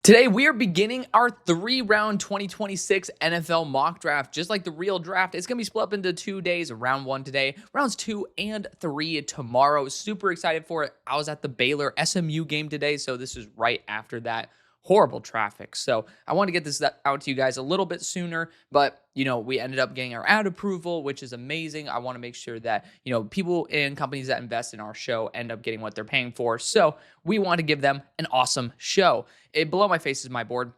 Today, we are beginning our 3-round 2026 NFL mock draft. Just like the real draft, it's going to be split up into 2 days. Round 1 today, rounds 2 and 3 tomorrow. Super excited for it. I was at the Baylor SMU game today, so this is right after that horrible traffic. So I want to get this out to you guys a little bit sooner, but we ended up getting our ad approval, which is amazing. I want to make sure that, people and companies that invest in our show end up getting what they're paying for. So we want to give them an awesome show. Below my face is my board.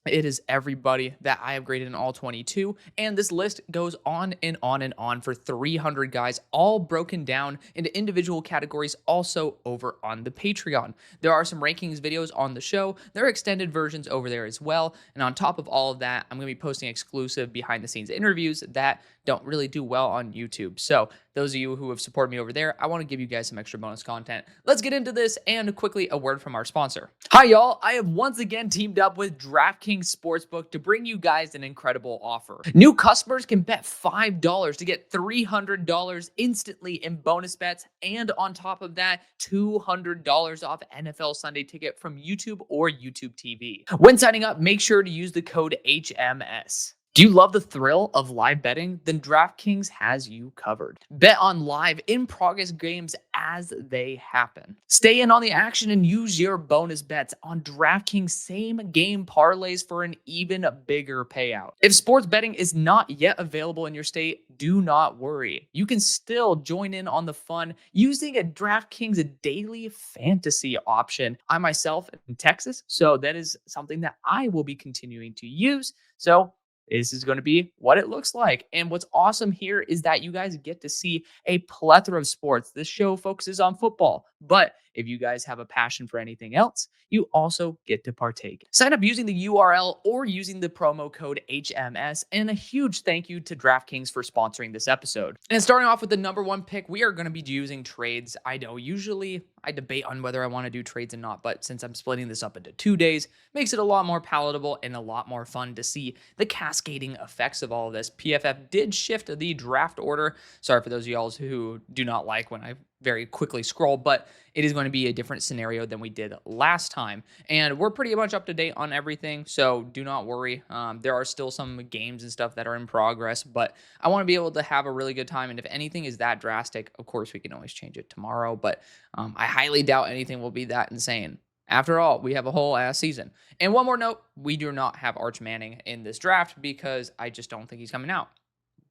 It is everybody that I have graded in all 22, and this list goes on and on and on for 300 guys, all broken down into individual categories, also over on the Patreon. There are some rankings videos on the show. There are extended versions over there as well, and on top of all of that, I'm going to be posting exclusive behind-the-scenes interviews that don't really do well on YouTube. So those of you who have supported me over there, I want to give you guys some extra bonus content. Let's get into this, and quickly a word from our sponsor. Hi, y'all. I have once again teamed up with DraftKings Sportsbook to bring you guys an incredible offer. New customers can bet $5 to get $300 instantly in bonus bets, and on top of that, $200 off NFL Sunday Ticket from YouTube or YouTube TV. When signing up, make sure to use the code HMS. Do you love the thrill of live betting? Then DraftKings has you covered. Bet on live in-progress games as they happen. Stay in on the action and use your bonus bets on DraftKings same-game parlays for an even bigger payout. If sports betting is not yet available in your state, do not worry. You can still join in on the fun using a DraftKings daily fantasy option. I myself am in Texas, so that is something that I will be continuing to use. So this is going to be what it looks like. And what's awesome here is that you guys get to see a plethora of sports. This show focuses on football, but if you guys have a passion for anything else, you also get to partake. Sign up using the URL or using the promo code HMS. And a huge thank you to DraftKings for sponsoring this episode. And starting off with the number 1 pick, we are going to be using trades. I know usually I debate on whether I want to do trades or not, but since I'm splitting this up into 2 days, makes it a lot more palatable and a lot more fun to see the cascading effects of all of this. PFF did shift the draft order. Sorry for those of y'all who do not like when I very quickly scroll, but it is going to be a different scenario than we did last time. And we're pretty much up to date on everything, so do not worry. There are still some games and stuff that are in progress, but I want to be able to have a really good time. And if anything is that drastic, of course, we can always change it tomorrow, but I highly doubt anything will be that insane. After all, we have a whole ass season. And one more note, we do not have Arch Manning in this draft because I just don't think he's coming out.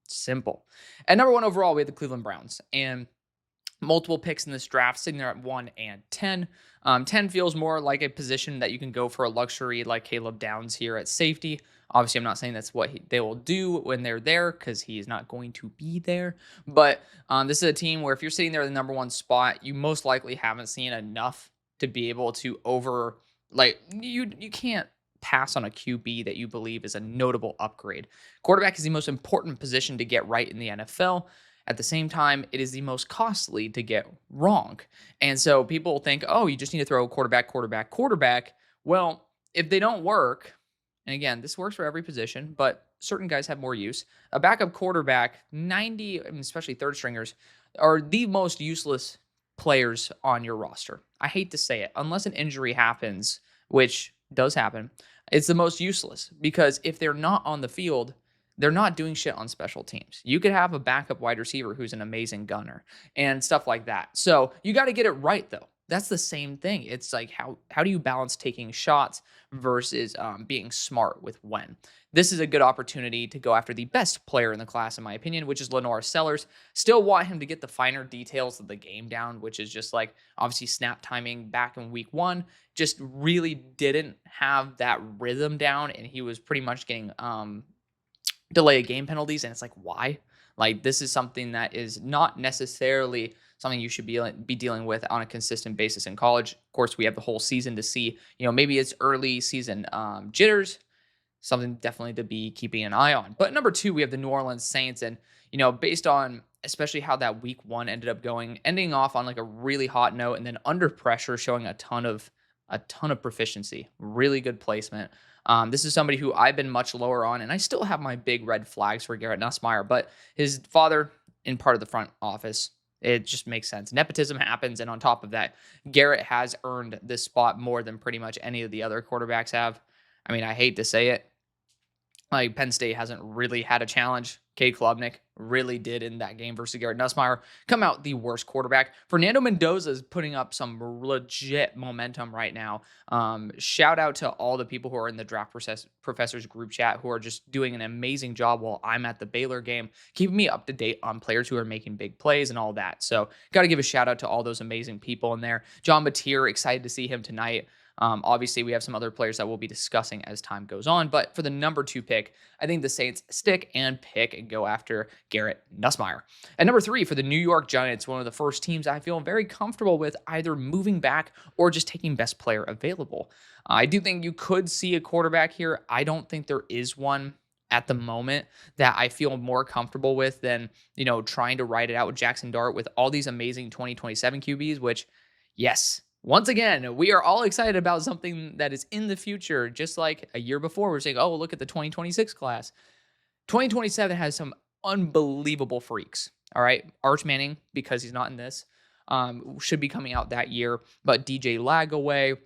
Simple. At number 1 overall, we have the Cleveland Browns. And multiple picks in this draft, sitting there at 1 and 10. 10 feels more like a position that you can go for a luxury like Caleb Downs here at safety. Obviously, I'm not saying that's what they will do when they're there because he is not going to be there. But this is a team where if you're sitting there at the number 1 spot, you most likely haven't seen enough to be able to you can't pass on a QB that you believe is a notable upgrade. Quarterback is the most important position to get right in the NFL. At the same time, it is the most costly to get wrong. And so people think, oh, you just need to throw quarterback. Well, if they don't work, and again, this works for every position, but certain guys have more use. A backup quarterback, 90, especially third stringers, are the most useless players on your roster. I hate to say it, unless an injury happens, which does happen, it's the most useless because if they're not on the field, they're not doing shit on special teams. You could have a backup wide receiver who's an amazing gunner and stuff like that. So you got to get it right, though. That's the same thing. It's like, how do you balance taking shots versus being smart with when? This is a good opportunity to go after the best player in the class, in my opinion, which is Lenore Sellers. Still want him to get the finer details of the game down, which is just like obviously snap timing back in week 1. Just really didn't have that rhythm down, and he was pretty much getting delay of game penalties, and it's like, why? Like, this is something that is not necessarily something you should be dealing with on a consistent basis in college. Of course, we have the whole season to see, maybe it's early season jitters, something definitely to be keeping an eye on. But number 2, we have the New Orleans Saints, and based on especially how that week 1 ended up going, ending off on like a really hot note, and then under pressure showing a ton of proficiency, really good placement. This is somebody who I've been much lower on, and I still have my big red flags for Garrett Nussmeier, but his father in part of the front office, It just makes sense. Nepotism happens, and on top of that, Garrett has earned this spot more than pretty much any of the other quarterbacks have. I mean, I hate to say it, like Penn State hasn't really had a challenge. Cade Klubnik really did in that game versus Garrett Nussmeier come out the worst quarterback. Fernando Mendoza is putting up some legit momentum right now. Shout out to all the people who are in the professors group chat who are just doing an amazing job while I'm at the Baylor game, keeping me up to date on players who are making big plays and all that. So got to give a shout out to all those amazing people in there. John Mateer, excited to see him tonight. Obviously, we have some other players that we'll be discussing as time goes on. But for the number 2 pick, I think the Saints stick and pick and go after Garrett Nussmeier. At number 3, for the New York Giants, one of the first teams I feel very comfortable with either moving back or just taking best player available. I do think you could see a quarterback here. I don't think there is one at the moment that I feel more comfortable with than, trying to ride it out with Jackson Dart with all these amazing 2027 QBs, which, yes, once again, we are all excited about something that is in the future, just like a year before. We're saying, oh, look at the 2026 class. 2027 has some unbelievable freaks. All right. Arch Manning, because he's not in this, should be coming out that year. But DJ Lagaway,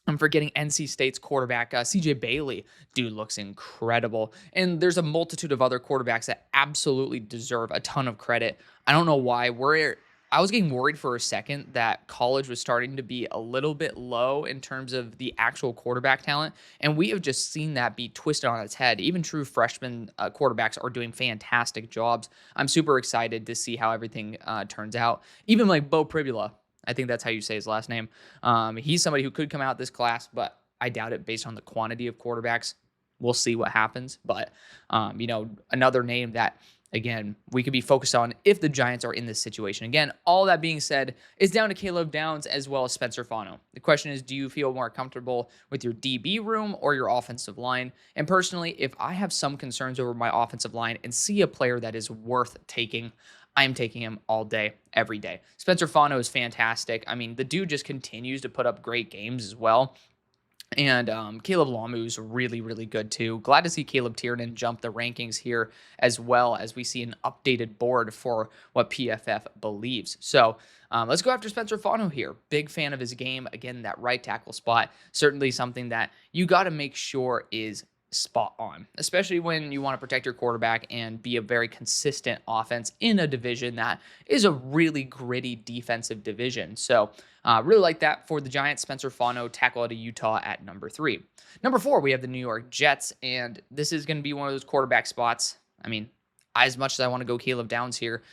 I'm forgetting NC State's quarterback, CJ Bailey. Dude looks incredible. And there's a multitude of other quarterbacks that absolutely deserve a ton of credit. I don't know why. I was getting worried for a second that college was starting to be a little bit low in terms of the actual quarterback talent, and we have just seen that be twisted on its head. Even true freshman quarterbacks are doing fantastic jobs. I'm super excited to see how everything turns out. Even like Bo Pribula, I think that's how you say his last name. He's somebody who could come out this class, but I doubt it based on the quantity of quarterbacks. We'll see what happens. But, another name that, again, we could be focused on if the Giants are in this situation. Again, all that being said, it's down to Caleb Downs as well as Spencer Fano. The question is, do you feel more comfortable with your DB room or your offensive line? And personally, if I have some concerns over my offensive line and see a player that is worth taking, I'm taking him all day, every day. Spencer Fano is fantastic. I mean, the dude just continues to put up great games as well. And Caleb Lamu's really, really good too. Glad to see Caleb Tiernan jump the rankings here, as well as we see an updated board for what PFF believes. So let's go after Spencer Fano here. Big fan of his game. Again, that right tackle spot, certainly something that you got to make sure is spot on, especially when you want to protect your quarterback and be a very consistent offense in a division that is a really gritty defensive division. So really like that for the Giants. Spencer Fano, tackle out of Utah at number 3. Number 4, we have the New York Jets, and this is going to be one of those quarterback spots. I mean, as much as I want to go Caleb Downs here,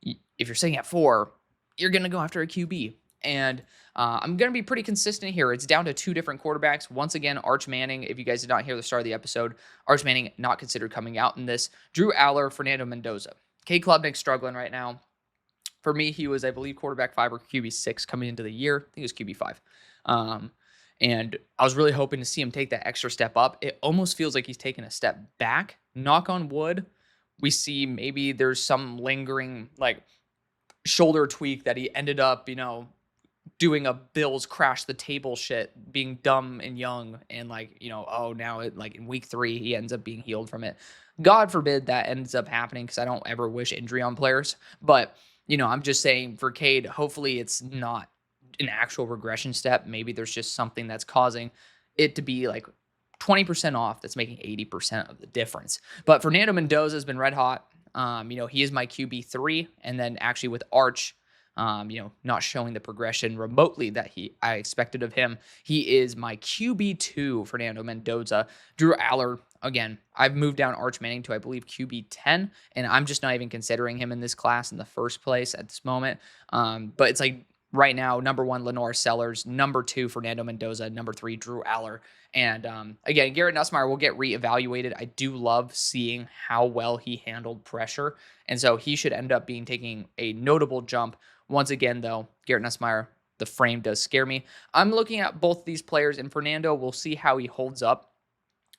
if you're sitting at 4, you're going to go after a QB. And I'm going to be pretty consistent here. It's down to 2 different quarterbacks. Once again, Arch Manning, if you guys did not hear the start of the episode, Arch Manning not considered coming out in this. Drew Aller, Fernando Mendoza. Cade Klubnik struggling right now. For me, he was, I believe, quarterback 5 or QB 6 coming into the year. I think it was QB 5. And I was really hoping to see him take that extra step up. It almost feels like he's taken a step back. Knock on wood. We see maybe there's some lingering shoulder tweak that he ended up, doing a Bills crash the table shit, being dumb and young, and now in week 3 he ends up being healed from it. God forbid that ends up happening, because I don't ever wish injury on players. But I'm just saying for Cade, hopefully it's not an actual regression step. Maybe there's just something that's causing it to be 20% off that's making 80% of the difference. But Fernando Mendoza has been red hot. He is my QB3, and then actually with Arch, not showing the progression remotely that I expected of him, he is my QB2, Fernando Mendoza. Drew Aller, again, I've moved down Arch Manning to, I believe, QB10, and I'm just not even considering him in this class in the first place at this moment. But it's right now, number 1, Lenore Sellers, number 2, Fernando Mendoza, number 3, Drew Aller. And again, Garrett Nussmeier will get reevaluated. I do love seeing how well he handled pressure, and so he should end up taking a notable jump. Once again, though, Garrett Nussmeier, the frame does scare me. I'm looking at both these players, and Fernando, we'll see how he holds up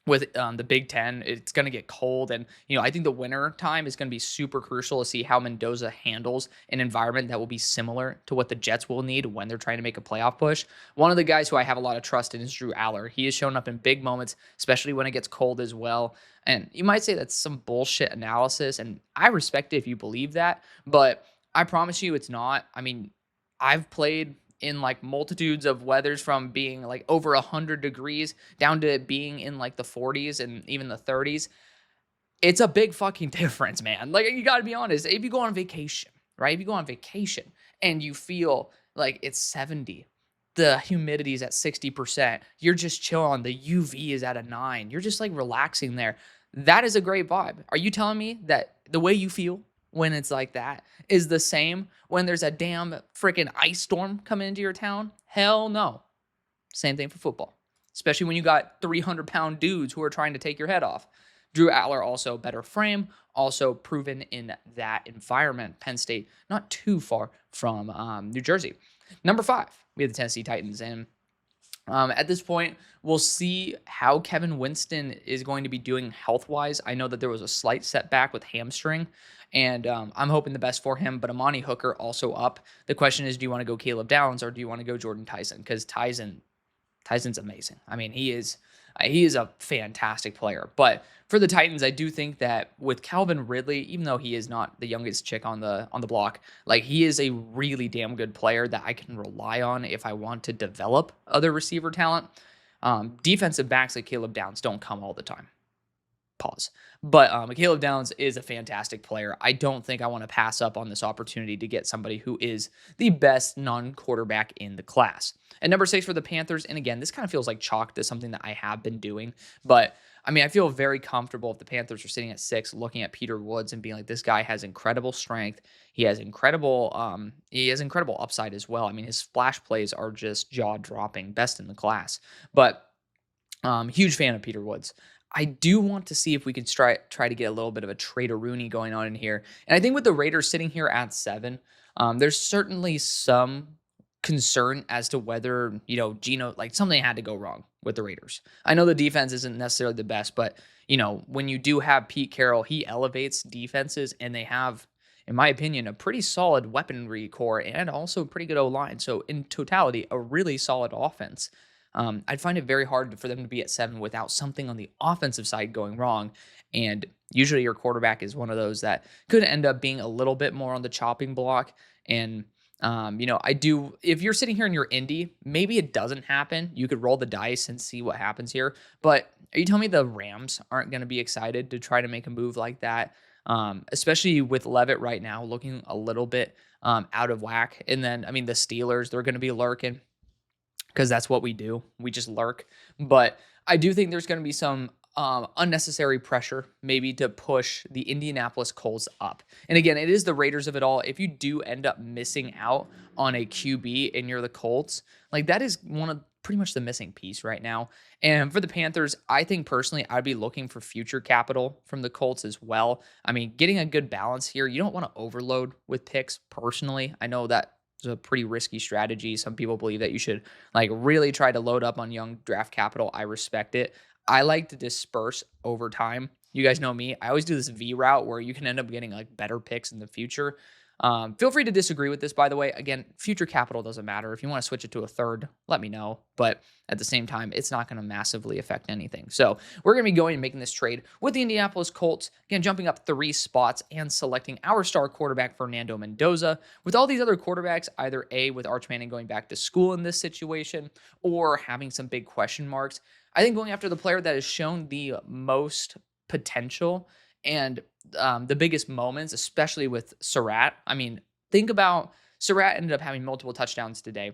with the Big Ten. It's going to get cold, and I think the winter time is going to be super crucial to see how Mendoza handles an environment that will be similar to what the Jets will need when they're trying to make a playoff push. One of the guys who I have a lot of trust in is Drew Aller. He has shown up in big moments, especially when it gets cold as well. And you might say that's some bullshit analysis, and I respect it if you believe that, but I promise you it's not. I mean, I've played in like multitudes of weathers from being like over 100 degrees down to being in like the 40s and even the 30s. It's a big fucking difference, man. Like, you gotta be honest. If you go on vacation, right? If you go on vacation and you feel like it's 70, the humidity is at 60%, you're just chilling, the UV is at a 9, you're just like relaxing there. That is a great vibe. Are you telling me that the way you feel when it's like that is the same when there's a damn freaking ice storm coming into your town? Hell no. Same thing for football, especially when you got 300-pound dudes who are trying to take your head off. Drew Aller also better frame, also proven in that environment. Penn State, not too far from New Jersey. Number 5, we have the Tennessee Titans. And at this point, we'll see how Kevin Winston is going to be doing health-wise. I know that there was a slight setback with hamstring, and I'm hoping the best for him. But Amani Hooker also up. The question is, do you want to go Caleb Downs or do you want to go Jordan Tyson? Because Tyson's amazing. I mean, he is a fantastic player. But for the Titans, I do think that with Calvin Ridley, even though he is not the youngest chick on the block, like, he is a really damn good player that I can rely on if I want to develop other receiver talent. Defensive backs like Caleb Downs don't come all the time. Pause. But Caleb Downs is a fantastic player. I don't think I want to pass up on this opportunity to get somebody who is the best non-quarterback in the class. At number 6 for the Panthers, and again, this kind of feels like chalk to something that I have been doing, but I mean, I feel very comfortable if the Panthers are sitting at 6, looking at Peter Woods and being like, this guy has incredible strength. He has incredible upside as well. I mean, his splash plays are just jaw-dropping, best in the class. But huge fan of Peter Woods. I do want to see if we can try to get a little bit of a Trader Rooney going on in here. And I think with the Raiders sitting here at 7, there's certainly some concern as to whether, Geno, like, something had to go wrong with the Raiders. I know the defense isn't necessarily the best, but, when you do have Pete Carroll, he elevates defenses, and they have, in my opinion, a pretty solid weaponry core and also pretty good O-line. So in totality, a really solid offense. I'd find it very hard for them to be at 7 without something on the offensive side going wrong. And usually your quarterback is one of those that could end up being a little bit more on the chopping block. And, if you're sitting here in your Indy, maybe it doesn't happen. You could roll the dice and see what happens here. But are you telling me the Rams aren't going to be excited to try to make a move like that? Especially with Levitt right now looking a little bit out of whack. And then, I mean, the Steelers, they're going to be lurking, because that's what we do. We just lurk. But I do think there's going to be some unnecessary pressure maybe to push the Indianapolis Colts up. And again, it is the Raiders of it all. If you do end up missing out on a QB and you're the Colts, like, that is one of pretty much the missing piece right now. And for the Panthers, I think personally I'd be looking for future capital from the Colts as well. I mean, getting a good balance here. You don't want to overload with picks personally. I know that it's a pretty risky strategy. Some people believe that you should, like, really try to load up on young draft capital. I respect it. I like to disperse over time. You guys know me. I always do this V route where you can end up getting, like, better picks in the future. Feel free to disagree with this, by the way. Again, future capital doesn't matter. If you want to switch it to a third, let me know. But at the same time, it's not going to massively affect anything. So we're going to be going and making this trade with the Indianapolis Colts. Again, jumping up 3 spots and selecting our star quarterback, Fernando Mendoza. With all these other quarterbacks, either A, with Arch Manning going back to school in this situation, or having some big question marks, I think going after the player that has shown the most potential and the biggest moments, especially with Surratt. I mean, think about Surratt ended up having multiple touchdowns today.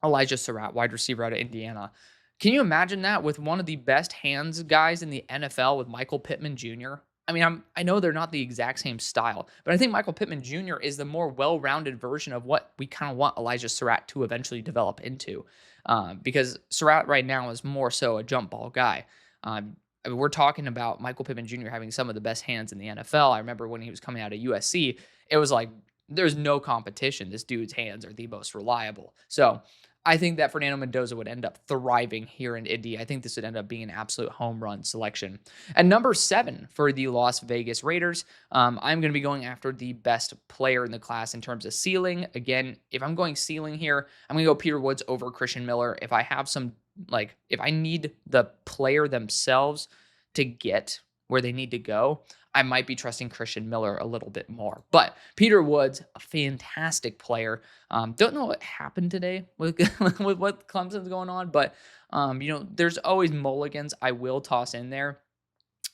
Elijah Surratt, wide receiver out of Indiana. Can you imagine that with one of the best hands guys in the NFL with Michael Pittman Jr.? I mean, I know they're not the exact same style, but I think Michael Pittman Jr. is the more well-rounded version of what we kind of want Elijah Surratt to eventually develop into, because Surratt right now is more so a jump ball guy. I mean, we're talking about Michael Pittman Jr. having some of the best hands in the NFL. I remember when he was coming out of USC, it was like, there's no competition. This dude's hands are the most reliable. So I think that Fernando Mendoza would end up thriving here in Indy. I think this would end up being an absolute home run selection. At number 7 for the Las Vegas Raiders, I'm going to be going after the best player in the class in terms of ceiling. Again, if I'm going ceiling here, I'm going to go Peter Woods over Christian Miller. If I have some, if I need the player themselves to get where they need to go, I might be trusting Christian Miller a little bit more. But Peter Woods, a fantastic player. Don't know what happened today with, with what Clemson's going on, but there's always mulligans I will toss in there.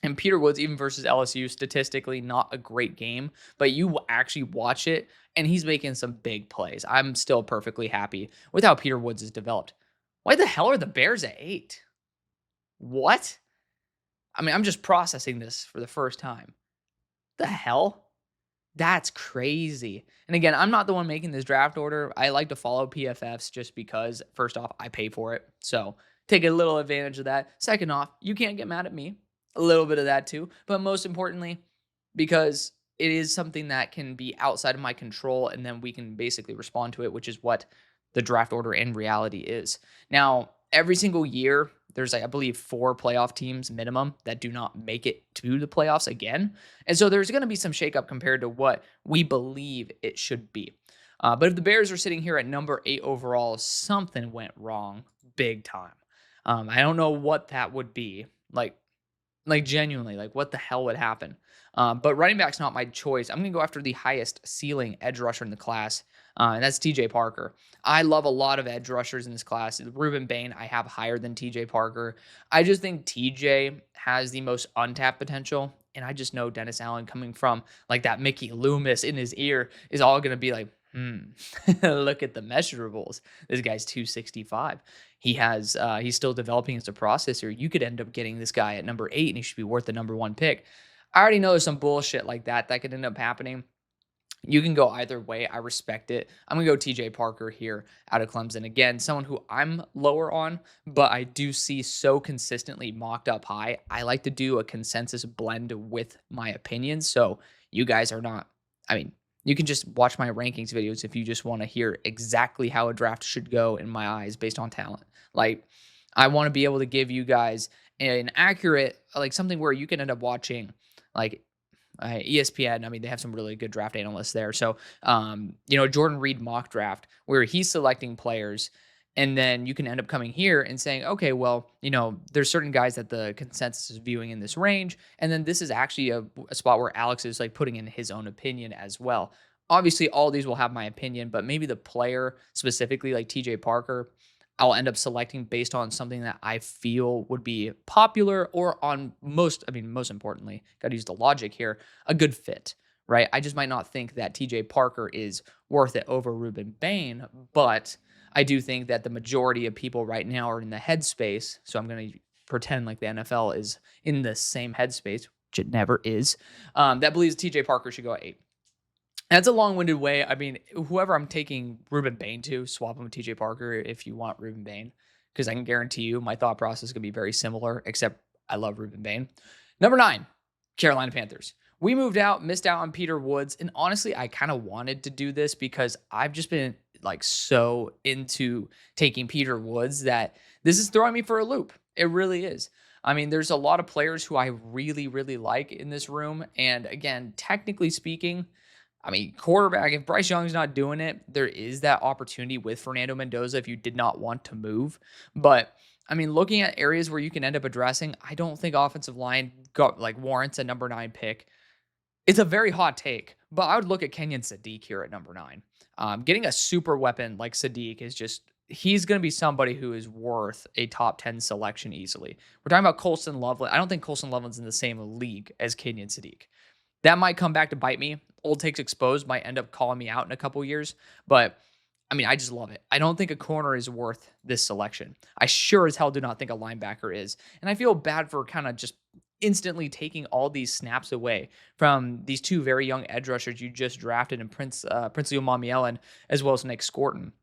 And Peter Woods, even versus LSU, statistically not a great game, but you actually watch it and he's making some big plays. I'm still perfectly happy with how Peter Woods has developed. Why the hell are the Bears at 8? What? I mean, I'm just processing this for the first time. The hell? That's crazy. And again, I'm not the one making this draft order. I like to follow PFFs just because, first off, I pay for it. So take a little advantage of that. Second off, you can't get mad at me. A little bit of that too. But most importantly, because it is something that can be outside of my control and then we can basically respond to it, which is what the draft order in reality is. Now, every single year, there's, I believe, 4 playoff teams minimum that do not make it to the playoffs again. And so there's going to be some shakeup compared to what we believe it should be. But if the Bears are sitting here at number 8 overall, something went wrong big time. I don't know what that would be. Like genuinely, like what the hell would happen? But running back's not my choice. I'm going to go after the highest ceiling edge rusher in the class, and that's TJ Parker. I love a lot of edge rushers in this class. Ruben Bain, I have higher than TJ Parker. I just think TJ has the most untapped potential, and I just know Dennis Allen coming from like that Mickey Loomis in his ear is all going to be like, look at the measurables. This guy's 265. He's still developing as a processor. You could end up getting this guy at number 8 and he should be worth the number 1 pick. I already know there's some bullshit like that could end up happening. You can go either way. I respect it. I'm going to go TJ Parker here out of Clemson. Again, someone who I'm lower on, but I do see so consistently mocked up high. I like to do a consensus blend with my opinions. So you guys are not, I mean, you can just watch my rankings videos if you just want to hear exactly how a draft should go in my eyes based on talent. Like, I want to be able to give you guys an accurate, like something where you can end up watching like ESPN. I mean, they have some really good draft analysts there. So, Jordan Reed mock draft where he's selecting players. And then you can end up coming here and saying, okay, well, there's certain guys that the consensus is viewing in this range. And then this is actually a spot where Alex is like putting in his own opinion as well. Obviously, all these will have my opinion, but maybe the player specifically like TJ Parker, I'll end up selecting based on something that I feel would be popular or on most importantly, got to use the logic here, a good fit, right? I just might not think that TJ Parker is worth it over Ruben Bain, but I do think that the majority of people right now are in the headspace. So I'm going to pretend like the NFL is in the same headspace, which it never is, that believes TJ Parker should go at 8. That's a long-winded way. I mean, whoever I'm taking Ruben Bain to, swap him with TJ Parker if you want Ruben Bain, because I can guarantee you my thought process is going to be very similar, except I love Ruben Bain. Number 9, Carolina Panthers. We missed out on Peter Woods, and honestly, I kind of wanted to do this because I've just been like so into taking Peter Woods that this is throwing me for a loop. It really is. I mean, there's a lot of players who I really, really like in this room, and again, technically speaking, I mean, quarterback, if Bryce Young's not doing it, there is that opportunity with Fernando Mendoza if you did not want to move. But I mean, looking at areas where you can end up addressing, I don't think offensive line warrants a number 9 pick. It's a very hot take, but I would look at Kenyon Sadiq here at number 9. Getting a super weapon like Sadiq is he's going to be somebody who is worth a top 10 selection easily. We're talking about Colston Loveland. I don't think Colston Loveland's in the same league as Kenyon Sadiq. That might come back to bite me. Old takes exposed might end up calling me out in a couple years, but I mean, I just love it. I don't think a corner is worth this selection. I sure as hell do not think a linebacker is. And I feel bad for kind of just instantly taking all these snaps away from these 2 very young edge rushers you just drafted in Prince Umamuelen as well as Nick Scorton.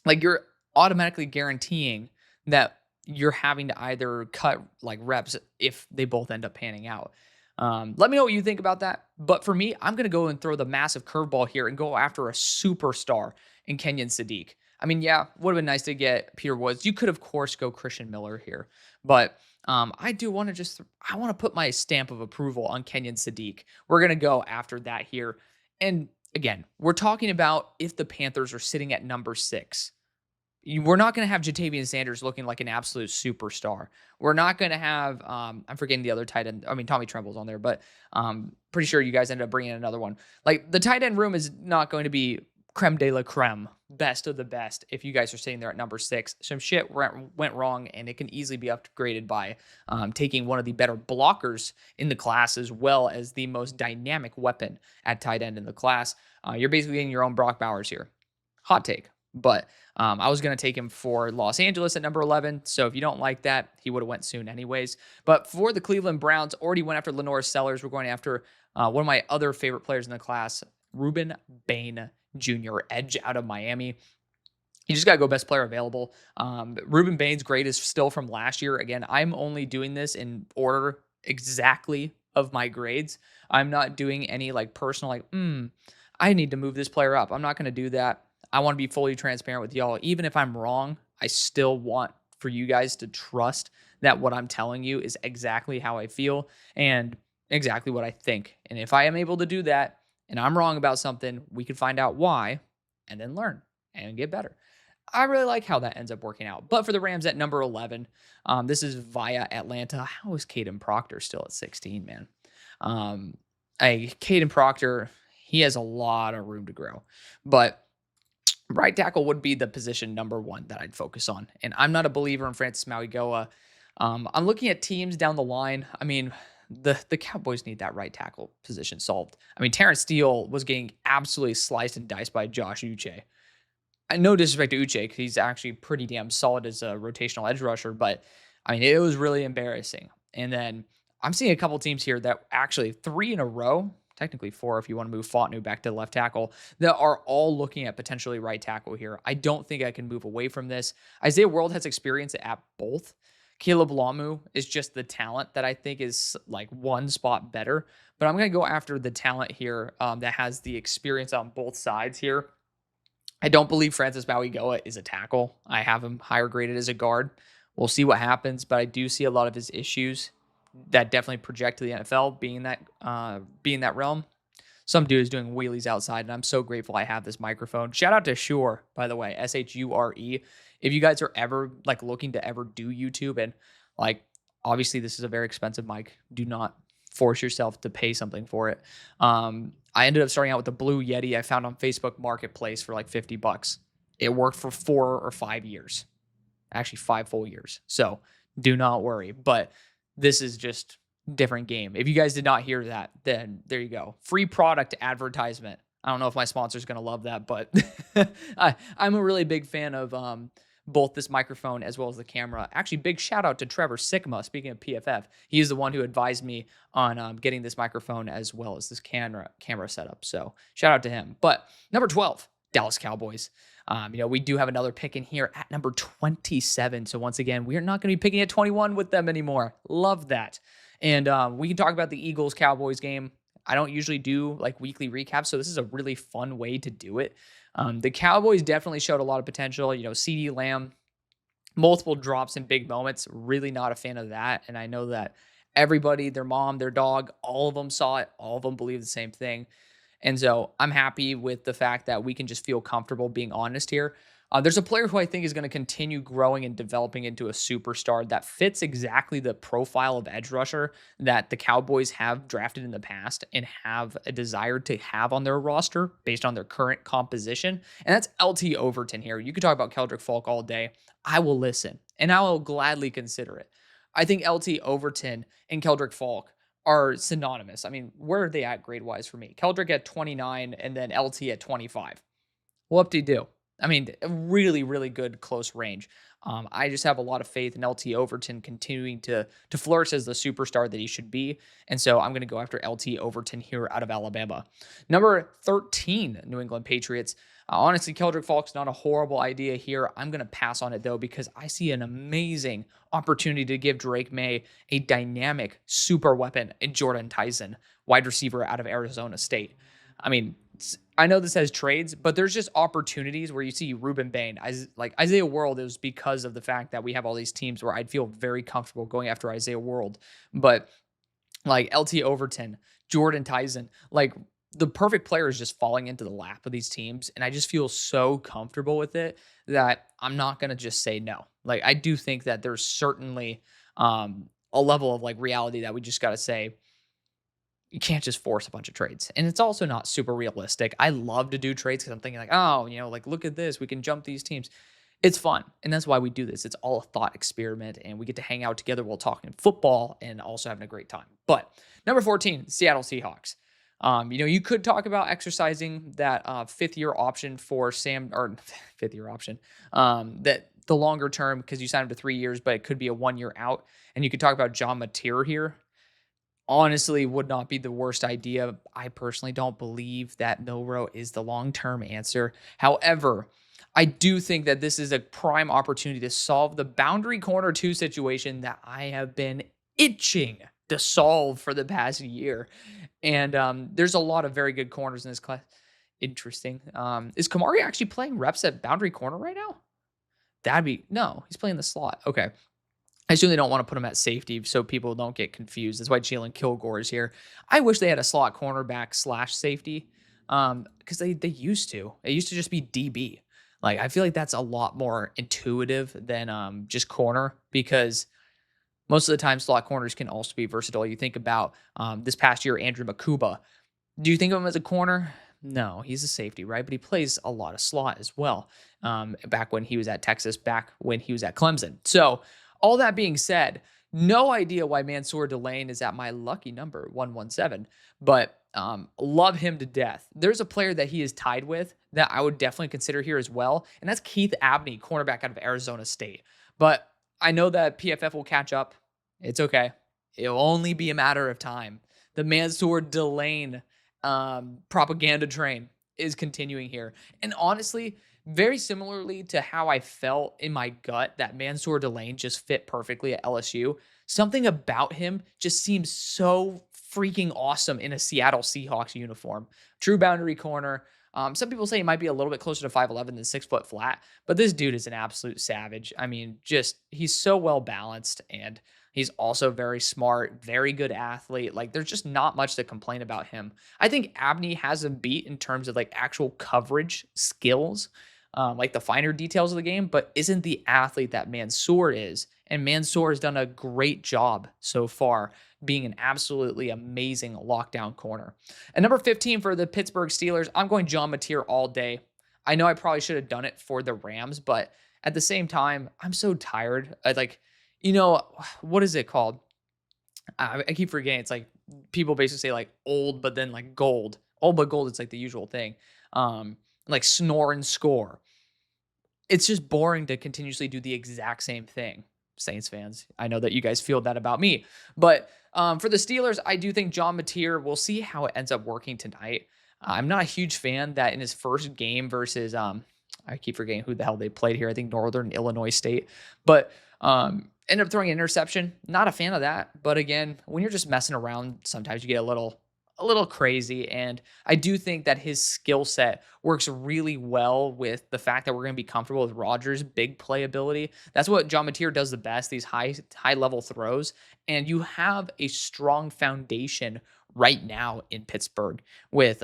Like, you're automatically guaranteeing that you're having to either cut like reps if they both end up panning out. Let me know what you think about that. But for me, I'm going to go and throw the massive curveball here and go after a superstar in Kenyon Sadiq. I mean, yeah, would have been nice to get Peter Woods. You could, of course, go Christian Miller here. But I do want to I want to put my stamp of approval on Kenyon Sadiq. We're going to go after that here. And again, we're talking about if the Panthers are sitting at number 6. we're not going to have Jatavian Sanders looking like an absolute superstar. We're not going to have, I'm forgetting the other tight end. I mean, Tommy Tremble's on there, but pretty sure you guys ended up bringing in another one. Like, the tight end room is not going to be creme de la creme, best of the best, if you guys are sitting there at number 6. Some shit went wrong, and it can easily be upgraded by taking one of the better blockers in the class, as well as the most dynamic weapon at tight end in the class. You're basically getting your own Brock Bowers here. Hot take. But I was going to take him for Los Angeles at number 11. So if you don't like that, he would have went soon anyways. But for the Cleveland Browns, already went after Lenore Sellers. We're going after one of my other favorite players in the class, Ruben Bain Jr., edge out of Miami. You just got to go best player available. Ruben Bain's grade is still from last year. Again, I'm only doing this in order exactly of my grades. I'm not doing any like personal, like, I need to move this player up. I'm not going to do that. I want to be fully transparent with y'all. Even if I'm wrong, I still want for you guys to trust that what I'm telling you is exactly how I feel and exactly what I think. And if I am able to do that and I'm wrong about something, we can find out why and then learn and get better. I really like how that ends up working out. But for the Rams at number 11, this is via Atlanta. How is Caden Proctor still at 16, man? Caden Proctor, he has a lot of room to grow. But right tackle would be the position number 1 that I'd focus on. And I'm not a believer in Francis Mauigoa. I'm looking at teams down the line. I mean, the Cowboys need that right tackle position solved. I mean, Terrence Steele was getting absolutely sliced and diced by Josh Uche. No disrespect to Uche, because he's actually pretty damn solid as a rotational edge rusher, but I mean, it was really embarrassing. And then I'm seeing a couple teams here that actually 3 in a row, technically 4 if you want to move Fontenot back to left tackle, that are all looking at potentially right tackle here. I don't think I can move away from this. Isaiah World has experience at both. Caleb Lamu is just the talent that I think is like one spot better, but I'm going to go after the talent here that has the experience on both sides here. I don't believe Francis Mauigoa is a tackle. I have him higher graded as a guard. We'll see what happens, but I do see a lot of his issues that definitely project to the NFL being that realm. Some dude is doing wheelies outside, and I'm so grateful I have this microphone. Shout out to Shure, by the way, Shure. If you guys are ever like looking to ever do YouTube, and like obviously this is a very expensive mic, do not force yourself to pay something for it. I ended up starting out with the Blue Yeti I found on Facebook Marketplace for like $50. It worked for 4 or 5 years, actually 5 full years. So do not worry. But this is just different game. If you guys did not hear that, then there you go. Free product advertisement. I don't know if my sponsor is going to love that, but I'm a really big fan of both this microphone as well as the camera. Actually, big shout out to Trevor Sigma. Speaking of PFF, he is the one who advised me on getting this microphone as well as this camera setup. So shout out to him. But number 12, Dallas Cowboys. We do have another pick in here at number 27. So once again, we are not going to be picking at 21 with them anymore. Love that. And we can talk about the Eagles-Cowboys game. I don't usually do like weekly recaps, so this is a really fun way to do it. The Cowboys definitely showed a lot of potential. CeeDee Lamb, multiple drops in big moments. Really not a fan of that. And I know that everybody, their mom, their dog, all of them saw it. All of them believe the same thing. And so I'm happy with the fact that we can just feel comfortable being honest here. There's a player who I think is going to continue growing and developing into a superstar that fits exactly the profile of edge rusher that the Cowboys have drafted in the past and have a desire to have on their roster based on their current composition. And that's LT Overton here. You could talk about Keldrick Falk all day. I will listen, and I will gladly consider it. I think LT Overton and Keldrick Falk are synonymous. I mean, where are they at grade-wise for me? Keldrick at 29 and then LT at 25. Whoop-de-doo. I mean, a really, really good close range. I just have a lot of faith in LT Overton continuing to flourish as the superstar that he should be. And so I'm going to go after LT Overton here out of Alabama. Number 13, New England Patriots. Honestly, Keldrick Falk's not a horrible idea here. I'm going to pass on it, though, because I see an amazing opportunity to give Drake May a dynamic super weapon in Jordan Tyson, wide receiver out of Arizona State. I mean, I know this has trades, but there's just opportunities where you see Ruben Bain. Like Isaiah World, it was because of the fact that we have all these teams where I'd feel very comfortable going after Isaiah World. But like LT Overton, Jordan Tyson, like the perfect player is just falling into the lap of these teams, and I just feel so comfortable with it that I'm not gonna just say no. Like, I do think that there's certainly, a level of, like, reality that we just gotta say, you can't just force a bunch of trades. And it's also not super realistic. I love to do trades because I'm thinking like, oh, like look at this. We can jump these teams. It's fun. And that's why we do this. It's all a thought experiment and we get to hang out together while talking football and also having a great time. But number 14, Seattle Seahawks. You could talk about exercising that fifth year option for Sam or fifth year option. That the longer term because you signed him to 3 years, but it could be a 1 year out. And you could talk about John Mateer here honestly would not be the worst idea. I personally don't believe that Milroe is the long-term answer. However, I do think that this is a prime opportunity to solve the boundary corner 2 situation that I have been itching to solve for the past year. And there's a lot of very good corners in this class. Interesting. Is Kamari actually playing reps at boundary corner right now? No, he's playing the slot. Okay. I assume they don't want to put him at safety so people don't get confused. That's why Jalen Kilgore is here. I wish they had a slot cornerback / safety because they used to. It used to just be DB. Like, I feel like that's a lot more intuitive than just corner because most of the time slot corners can also be versatile. You think about this past year, Andrew Makuba. Do you think of him as a corner? No, he's a safety, right? But he plays a lot of slot as well back when he was at Texas, back when he was at Clemson. So all that being said, no idea why Mansour DeLane is at my lucky number, 117, but love him to death. There's a player that he is tied with that I would definitely consider here as well, and that's Keith Abney, cornerback out of Arizona State. But I know that PFF will catch up. It's okay. It'll only be a matter of time. The Mansour DeLane propaganda train is continuing here. And honestly, very similarly to how I felt in my gut that Mansour DeLane just fit perfectly at LSU, something about him just seems so freaking awesome in a Seattle Seahawks uniform. True boundary corner. Some people say he might be a little bit closer to 5'11 than 6 foot flat, but this dude is an absolute savage. I mean, he's so well balanced and he's also very smart, very good athlete. Like, there's just not much to complain about him. I think Abney has a beat in terms of like actual coverage skills, like the finer details of the game, but isn't the athlete that Mansour is. And Mansour has done a great job so far being an absolutely amazing lockdown corner. And number 15 for the Pittsburgh Steelers, I'm going John Mateer all day. I know I probably should have done it for the Rams, but at the same time, I'm so tired. What is it called? I keep forgetting. It's like people basically say like old, but then like gold. Old but gold, it's like the usual thing. Like snore and score. It's just boring to continuously do the exact same thing. Saints fans, I know that you guys feel that about me. But for the Steelers, I do think John Mateer, we'll see how it ends up working tonight. I'm not a huge fan that in his first game versus, I keep forgetting who the hell they played here. I think Northern Illinois State. But ended up throwing an interception. Not a fan of that. But again, when you're just messing around, sometimes you get a little crazy. And I do think that his skill set works really well with the fact that we're going to be comfortable with Rodgers' big play ability. That's what John Mateer does the best, these high level throws. And you have a strong foundation right now in Pittsburgh with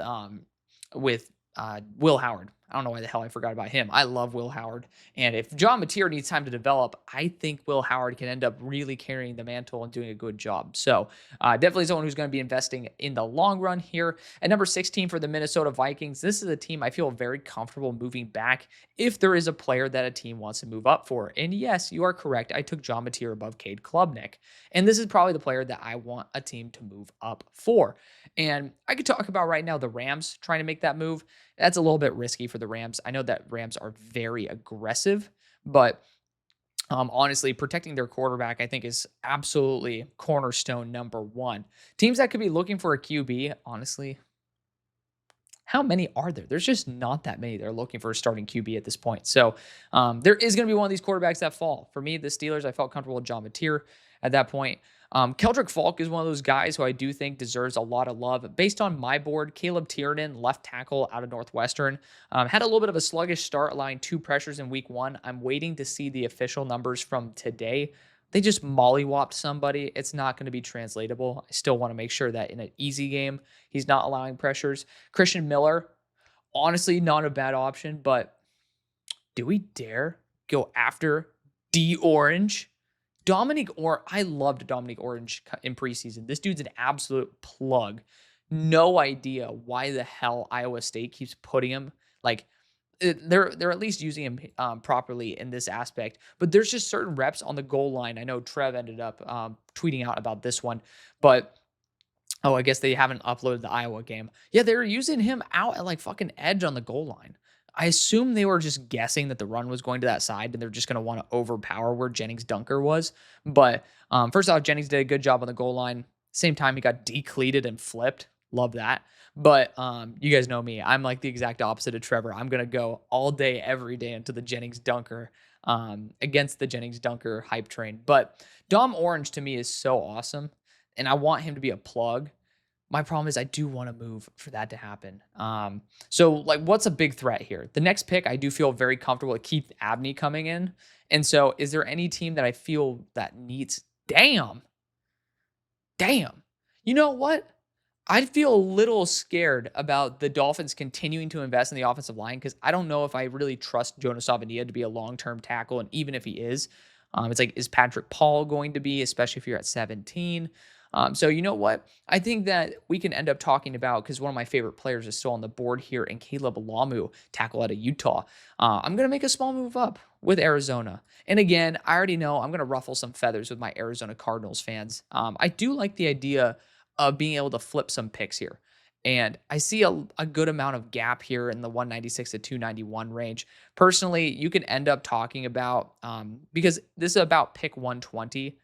Will Howard. I don't know why the hell I forgot about him. I love Will Howard. And if John Mateer needs time to develop, I think Will Howard can end up really carrying the mantle and doing a good job. So definitely someone who's going to be investing in the long run here. At number 16 for the Minnesota Vikings, this is a team I feel very comfortable moving back if there is a player that a team wants to move up for. And yes, you are correct. I took John Mateer above Cade Klubnik. And this is probably the player that I want a team to move up for. And I could talk about right now the Rams trying to make that move. That's a little bit risky for the Rams. I know that Rams are very aggressive, but honestly, protecting their quarterback, I think, is absolutely cornerstone number one. Teams that could be looking for a QB, honestly, how many are there? There's just not that many that are looking for a starting QB at this point. So there is going to be one of these quarterbacks that fall. For me, the Steelers, I felt comfortable with John Mateer at that point. Keldrick Falk is one of those guys who I do think deserves a lot of love. Based on my board, Caleb Tiernan, left tackle out of Northwestern, had a little bit of a sluggish start, allowing 2 pressures in week 1. I'm waiting to see the official numbers from today. they just mollywopped somebody. It's not going to be translatable. I still want to make sure that in an easy game, he's not allowing pressures. Christian Miller, honestly, not a bad option, but do we dare go after D Orange? I loved Dominic Orange in preseason. This dude's an absolute plug. No idea why the hell Iowa State keeps putting him like they're at least using him properly in this aspect. But there's just certain reps on the goal line. I know Trev ended up tweeting out about this one, but oh, I guess they haven't uploaded the Iowa game. Yeah, they were using him out at like fucking edge on the goal line. I assume they were just guessing that the run was going to that side and they're just going to want to overpower where Jennings Dunker was. But first off, Jennings did a good job on the goal line. Same time, he got decleated and flipped. Love that. But you guys know me. I'm like the exact opposite of Trevor. I'm going to go all day, every day into the Jennings Dunker against the Jennings Dunker hype train. But Dom Orange to me is so awesome. And I want him to be a plug. My problem is I do want to move for that to happen. So like, what's a big threat here? The next pick, I do feel very comfortable with Keith Abney coming in. And so is there any team that I feel that needs, damn. You know what? I'd feel a little scared about the Dolphins continuing to invest in the offensive line because I don't know if I really trust Jonas Avendia to be a long-term tackle. And even if he is, it's like, is Patrick Paul going to be, especially if you're at 17? So you know what? I think that we can end up talking about, because one of my favorite players is still on the board here, and Caleb Lamu, tackle out of Utah. I'm going to make a small move up with Arizona. And again, I already know I'm going to ruffle some feathers with my Arizona Cardinals fans. I do like the idea of being able to flip some picks here. And I see a good amount of gap here in the 196 to 291 range. Personally, you can end up talking about, because this is about pick 120,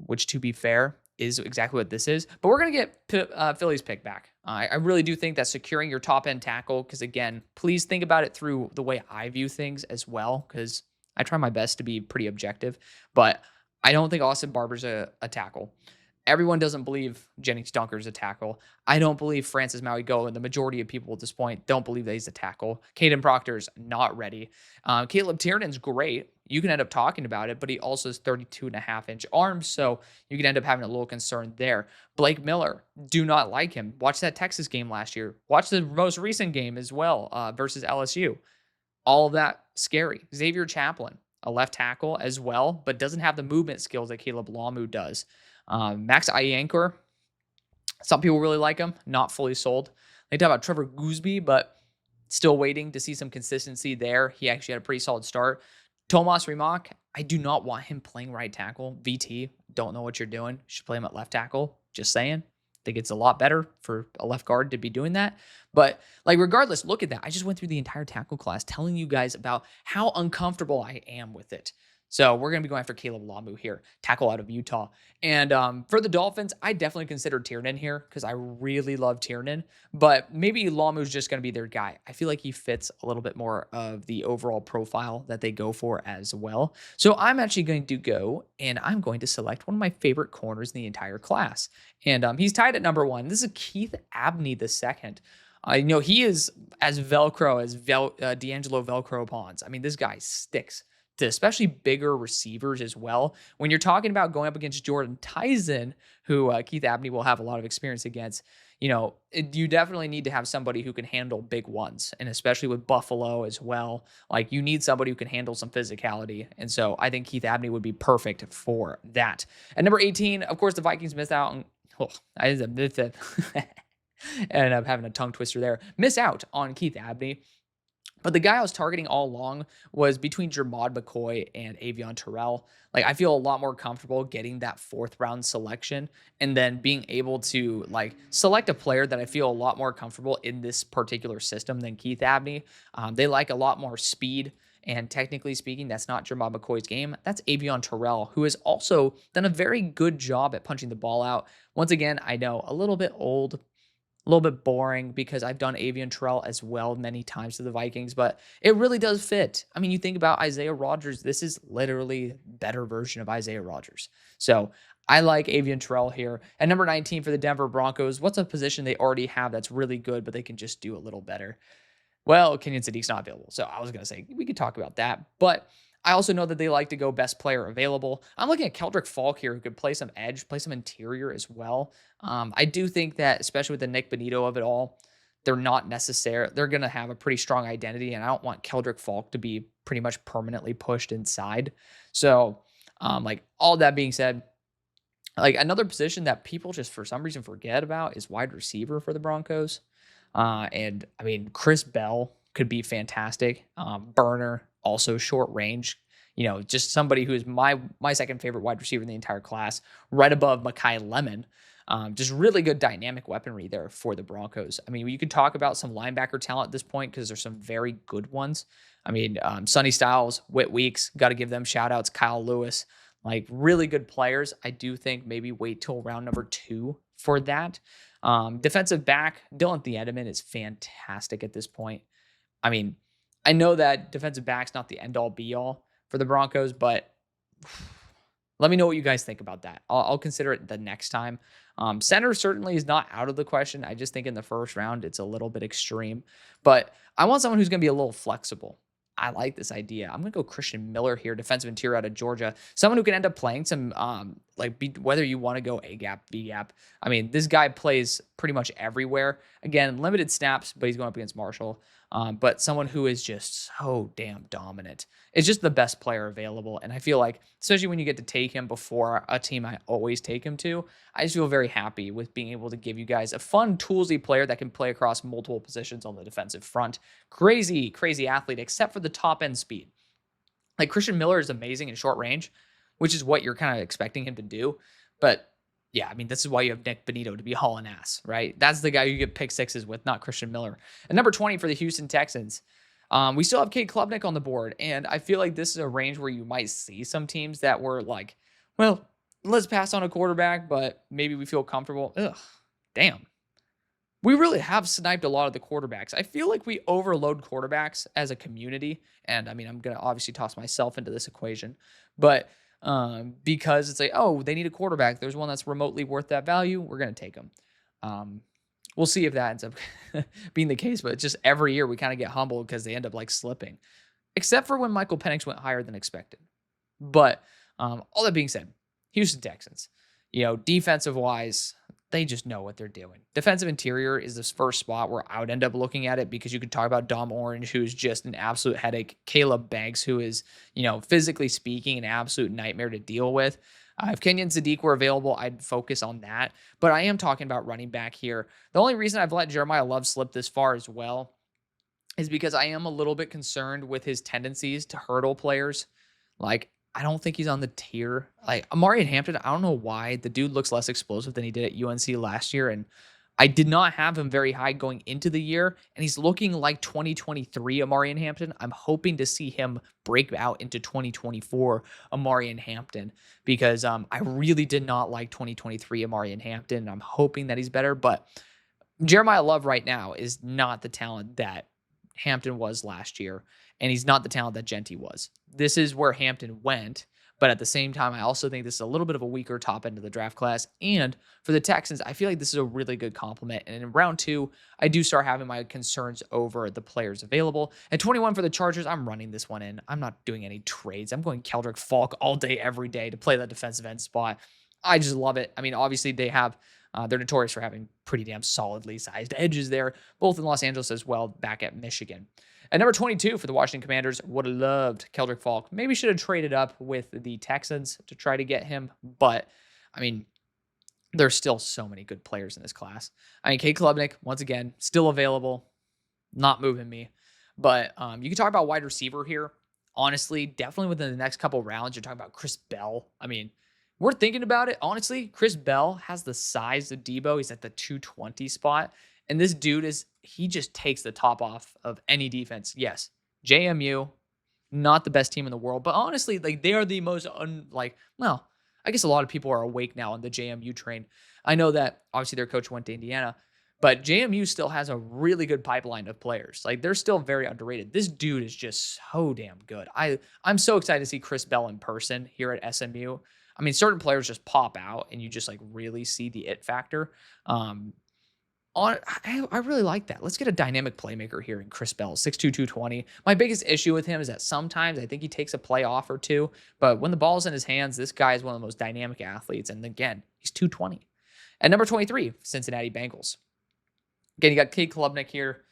which to be fair is exactly what this is. But we're going to get Philly's pick back. I really do think that securing your top end tackle, because again, please think about it through the way I view things as well, because I try my best to be pretty objective. But I don't think Austin Barber's a tackle. Everyone doesn't believe Jennings Dunker's a tackle. I don't believe Francis Maui-Go, and the majority of people at this point don't believe that he's a tackle. Caden Proctor's not ready. Caleb Tiernan's great. You can end up talking about it, but he also has 32.5-inch arms, so you can end up having a little concern there. Blake Miller, do not like him. Watch that Texas game last year. Watch the most recent game as well versus LSU. All of that scary. Xavier Chaplin, a left tackle as well, but doesn't have the movement skills that Caleb Lamu does. Max Ianker, some people really like him, not fully sold. They talk about Trevor Gooseby, but still waiting to see some consistency there. He actually had a pretty solid start. Tomas Rimac, I do not want him playing right tackle. VT, don't know what you're doing. You should play him at left tackle. Just saying. Think it's a lot better for a left guard to be doing that. But like, regardless, look at that. I just went through the entire tackle class telling you guys about how uncomfortable I am with it. So we're going to be going after Caleb Lamu here, tackle out of Utah. And for the Dolphins, I definitely consider Tiernan here because I really love Tiernan. But maybe Lamu's just going to be their guy. I feel like he fits a little bit more of the overall profile that they go for as well. So I'm actually going to go and I'm going to select one of my favorite corners in the entire class. And he's tied at number 1. This is Keith Abney II. He is as Velcro as D'Angelo Velcro Ponds. I mean, this guy sticks to especially bigger receivers as well. When you're talking about going up against Jordan Tyson, who Keith Abney will have a lot of experience against, you definitely need to have somebody who can handle big ones. And especially with Buffalo as well, like you need somebody who can handle some physicality. And so I think Keith Abney would be perfect for that. At number 18, of course, the Vikings missed out on, I ended up having a tongue twister there. Miss out on Keith Abney. But the guy I was targeting all along was between Jermod McCoy and Avion Terrell. Like, I feel a lot more comfortable getting that 4th round selection and then being able to select a player that I feel a lot more comfortable in this particular system than Keith Abney. They like a lot more speed. And technically speaking, that's not Jermod McCoy's game. That's Avion Terrell, who has also done a very good job at punching the ball out. Once again, I know a little bit old, a little bit boring because I've done Avion Terrell as well many times to the Vikings, but it really does fit. I mean, you think about Isaiah Rodgers, this is literally a better version of Isaiah Rodgers. So I like Avion Terrell here. At number 19 for the Denver Broncos, what's a position they already have that's really good, but they can just do a little better? Well, Kenyon Sadiq's not available. So I was going to say we could talk about that, but I also know that they like to go best player available. I'm looking at Keldrick Falk here, who could play some edge, play some interior as well. I do think that, especially with the Nick Bonito of it all, they're not necessary. They're going to have a pretty strong identity, and I don't want Keldrick Falk to be pretty much permanently pushed inside. So, like all that being said, like another position that people just for some reason forget about is wide receiver for the Broncos. And I mean, Chris Bell could be fantastic. Burner, also short range. Just somebody who is my second favorite wide receiver in the entire class, right above Mekhi Lemon. Just really good dynamic weaponry there for the Broncos. I mean, you could talk about some linebacker talent at this point because there's some very good ones. I mean, Sonny Styles, Whit Weeks, got to give them shout outs. Kyle Lewis, like really good players. I do think maybe wait till round number 2 for that. Defensive back, Dylan Thiedemann is fantastic at this point. I mean, I know that defensive back's not the end-all be-all for the Broncos, but let me know what you guys think about that. I'll consider it the next time. Center certainly is not out of the question. I just think in the first round, it's a little bit extreme. But I want someone who's going to be a little flexible. I like this idea. I'm going to go Christian Miller here, defensive interior out of Georgia. Someone who can end up playing some, whether you want to go A gap, B gap. I mean, this guy plays pretty much everywhere. Again, limited snaps, but he's going up against Marshall. But someone who is just so damn dominant. It's just the best player available. And I feel like, especially when you get to take him before a team I always take him to, I just feel very happy with being able to give you guys a fun, toolsy player that can play across multiple positions on the defensive front. Crazy, crazy athlete, except for the top end speed. Like Christian Miller is amazing in short range, which is what you're kind of expecting him to do. But yeah, I mean, this is why you have Nick Bonito to be hauling ass, right? That's the guy you get pick sixes with, not Christian Miller. And number 20 for the Houston Texans. We still have Cade Klubnik on the board, and I feel like this is a range where you might see some teams that were like, well, let's pass on a quarterback, but maybe we feel comfortable. Ugh, damn. We really have sniped a lot of the quarterbacks. I feel like we overload quarterbacks as a community, and I mean, I'm going to obviously toss myself into this equation, but because it's like, oh, they need a quarterback. There's one that's remotely worth that value. We're going to take them. We'll see if that ends up being the case, but just every year we kind of get humbled because they end up like slipping, except for when Michael Penix went higher than expected. But all that being said, Houston Texans, defensive wise, they just know what they're doing. Defensive interior is this first spot where I would end up looking at it because you could talk about Dom Orange, who's just an absolute headache. Caleb Banks, who is, physically speaking, an absolute nightmare to deal with. If Kenyon Sadiq were available, I'd focus on that. But I am talking about running back here. The only reason I've let Jeremiah Love slip this far as well is because I am a little bit concerned with his tendencies to hurdle players. Like, I don't think he's on the tier. Like, Amari Hampton, I don't know why. The dude looks less explosive than he did at UNC last year, and I did not have him very high going into the year, and he's looking like 2023 Amari Hampton. I'm hoping to see him break out into 2024 Amari Hampton because I really did not like 2023 Amari Hampton, and I'm hoping that he's better, but Jeremiah Love right now is not the talent that Hampton was last year, and he's not the talent that Genty was. This is where Hampton went, but at the same time, I also think this is a little bit of a weaker top end of the draft class. And for the Texans, I feel like this is a really good compliment. And in round 2, I do start having my concerns over the players available. At 21 for the Chargers, I'm running this one in. I'm not doing any trades. I'm going Keldrick Falk all day, every day to play that defensive end spot. I just love it. I mean, obviously they have, they're notorious for having pretty damn solidly sized edges there, both in Los Angeles as well back at Michigan. At number 22 for the Washington Commanders, would have loved Keldrick Falk. Maybe should have traded up with the Texans to try to get him. But, I mean, there's still so many good players in this class. I mean, Cade Klubnik, once again, still available. Not moving me. But you can talk about wide receiver here. Honestly, definitely within the next couple rounds, you're talking about Chris Bell. I mean, we're thinking about it. Honestly, Chris Bell has the size of Debo. He's at the 220 spot. And this dude he just takes the top off of any defense. Yes, JMU, not the best team in the world, but honestly, like they are the most I guess a lot of people are awake now on the JMU train. I know that obviously their coach went to Indiana, but JMU still has a really good pipeline of players. Like they're still very underrated. This dude is just so damn good. I'm so excited to see Chris Bell in person here at SMU. I mean, certain players just pop out and you just like really see the it factor. I really like that. Let's get a dynamic playmaker here in Chris Bell, 6'2", 220. My biggest issue with him is that sometimes I think he takes a play off or two, but when the ball's in his hands, this guy is one of the most dynamic athletes. And again, he's 220. At number 23, Cincinnati Bengals. Again, you got Cade Klubnik here.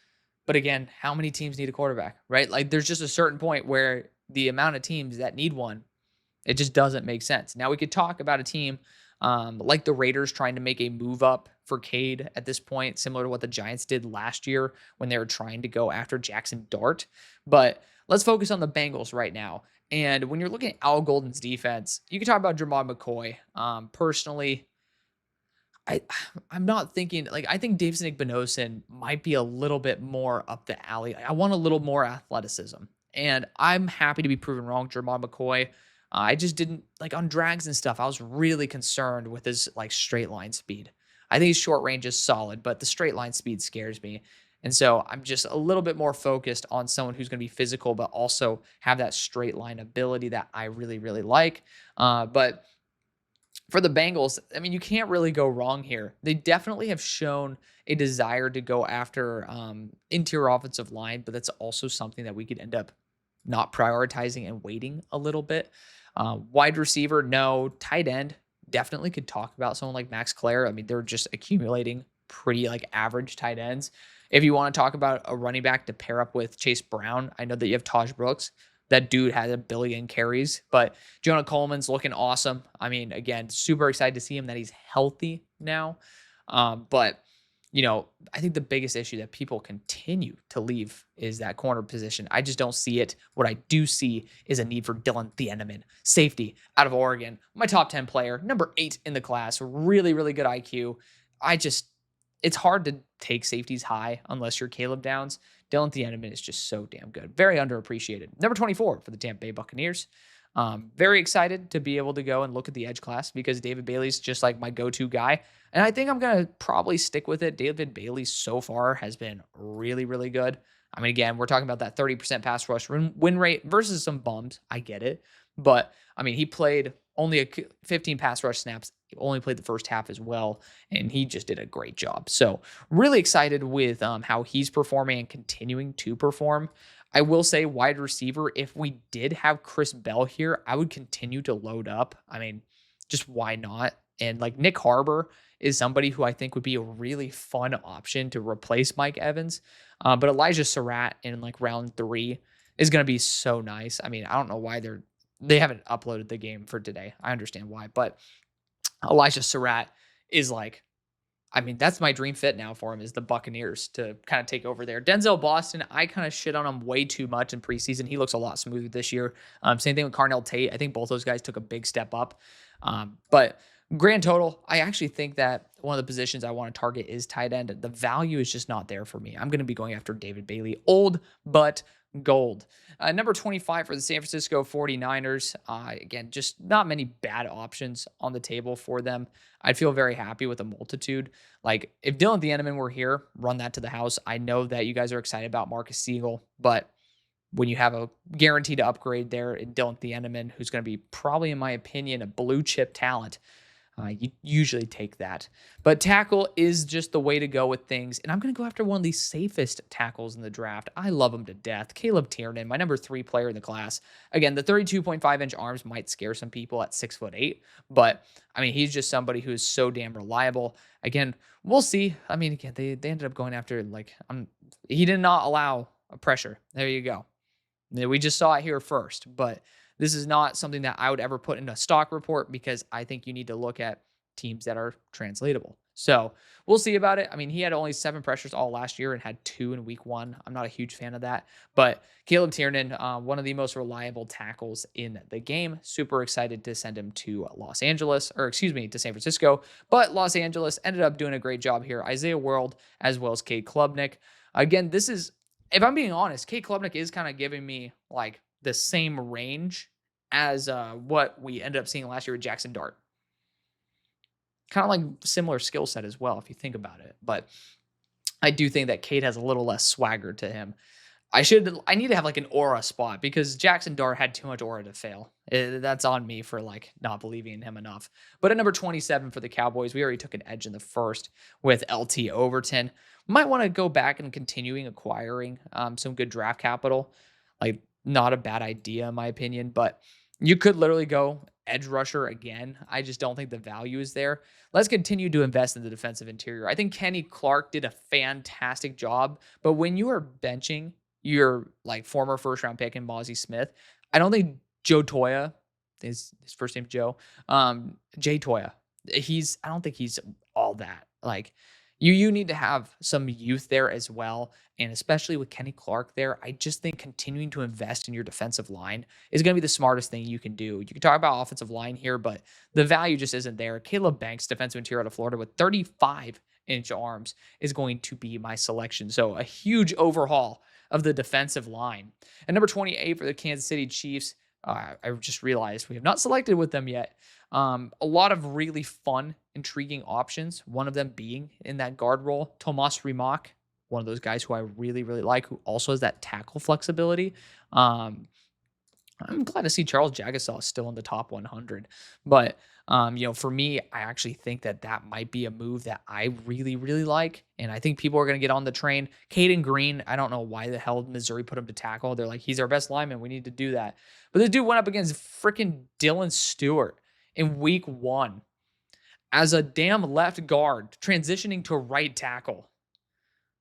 But again, how many teams need a quarterback, right? Like there's just a certain point where the amount of teams that need one, it just doesn't make sense. Now we could talk about a team like the Raiders trying to make a move up for Cade at this point, similar to what the Giants did last year when they were trying to go after Jackson Dart. But let's focus on the Bengals right now. And when you're looking at Al Golden's defense, you can talk about Jermod McCoy. Personally, I'm not thinking like I think Davis Igbenogson might be a little bit more up the alley. I want a little more athleticism, and I'm happy to be proven wrong. Jermod McCoy, I just didn't like on drags and stuff. I was really concerned with his like straight line speed. I think his short range is solid, but the straight line speed scares me. And so I'm just a little bit more focused on someone who's going to be physical, but also have that straight line ability that I really, really like. But for the Bengals, I mean, you can't really go wrong here. They definitely have shown a desire to go after interior offensive line, but that's also something that we could end up not prioritizing and waiting a little bit. Wide receiver, no. Tight end, definitely could talk about someone like Max Clare. I mean, they're just accumulating pretty like average tight ends. If you want to talk about a running back to pair up with Chase Brown, I know that you have Taj Brooks. That dude had a billion carries, but Jonah Coleman's looking awesome. I mean, again, super excited to see him that he's healthy now. But, you know, I think the biggest issue that people continue to leave is that corner position. I just don't see it. What I do see is a need for Dylan Thieneman, safety out of Oregon. My top 10 player, number 8 in the class, really, really good IQ. It's hard to take safeties high unless you're Caleb Downs. Dylan Thieneman is just so damn good. Very underappreciated. Number 24 for the Tampa Bay Buccaneers. Very excited to be able to go and look at the edge class because David Bailey's just like my go-to guy. And I think I'm going to probably stick with it. David Bailey so far has been really, really good. I mean, again, we're talking about that 30% pass rush win rate versus some bums. I get it. But, I mean, he played only 15 pass rush snaps. He only played the first half as well, and he just did a great job. So really excited with how he's performing and continuing to perform. I will say wide receiver, if we did have Chris Bell here, I would continue to load up. I mean, just why not? And like Nick Harbor is somebody who I think would be a really fun option to replace Mike Evans. But Elijah Surratt in like round 3 is going to be so nice. I mean, I don't know why they haven't uploaded the game for today. I understand why, but Elijah Surratt is like, I mean, that's my dream fit now for him is the Buccaneers to kind of take over there. Denzel Boston, I kind of shit on him way too much in preseason. He looks a lot smoother this year. Same thing with Carnell Tate. I think both those guys took a big step up. But grand total, I actually think that one of the positions I want to target is tight end. The value is just not there for me. I'm going to be going after David Bailey, old but gold. Number 25 for the San Francisco 49ers. Again, just not many bad options on the table for them. I'd feel very happy with a multitude. Like if Dylan Thieneman were here, run that to the house. I know that you guys are excited about Marcus Siegel, but when you have a guaranteed upgrade there in Dylan Thieneman, who's going to be probably, in my opinion, a blue chip talent, you usually take that. But tackle is just the way to go with things. And I'm going to go after one of the safest tackles in the draft. I love him to death. Caleb Tiernan, my number 3 player in the class. Again, the 32.5-inch arms might scare some people at 6'8", but I mean, he's just somebody who is so damn reliable. Again, we'll see. I mean, again, they ended up going after he did not allow a pressure. There you go. We just saw it here first, but this is not something that I would ever put in a stock report because I think you need to look at teams that are translatable. So we'll see about it. I mean, he had only 7 pressures all last year and had 2 in week 1. I'm not a huge fan of that, but Caleb Tiernan, one of the most reliable tackles in the game. Super excited to send him to to San Francisco, but Los Angeles ended up doing a great job here. Isaiah World as well as Cade Klubnik. Again, this is, if I'm being honest, Cade Klubnik is kind of giving me like the same range as what we ended up seeing last year with Jackson Dart. Kind of like similar skill set as well, if you think about it. But I do think that Cade has a little less swagger to him. I need to have like an aura spot because Jackson Dart had too much aura to fail. That's on me for like not believing in him enough. But at number 27 for the Cowboys, we already took an edge in the first with LT Overton. Might want to go back and continuing acquiring some good draft capital. Like, not a bad idea in my opinion, but you could literally go edge rusher again. I just don't think the value is there. Let's continue to invest in the defensive interior. I think Kenny Clark did a fantastic job, but when you are benching your like former first round pick in Mozzie Smith, I don't think Joe Toya, his first name Joe, Jay Toya, I don't think he's all that. Like, you need to have some youth there as well. And especially with Kenny Clark there, I just think continuing to invest in your defensive line is going to be the smartest thing you can do. You can talk about offensive line here, but the value just isn't there. Caleb Banks, defensive interior out of Florida with 35-inch arms, is going to be my selection. So a huge overhaul of the defensive line. And number 28 for the Kansas City Chiefs, I just realized we have not selected with them yet. A lot of really fun, intriguing options. One of them being in that guard role, Tomas Rimac, one of those guys who I really, really like, who also has that tackle flexibility. I'm glad to see Charles Jagasaw still in the top 100. But, for me, I actually think that might be a move that I really, really like. And I think people are going to get on the train. Caden Green, I don't know why the hell Missouri put him to tackle. They're like, he's our best lineman. We need to do that. But this dude went up against freaking Dylan Stewart in week 1 as a damn left guard transitioning to right tackle.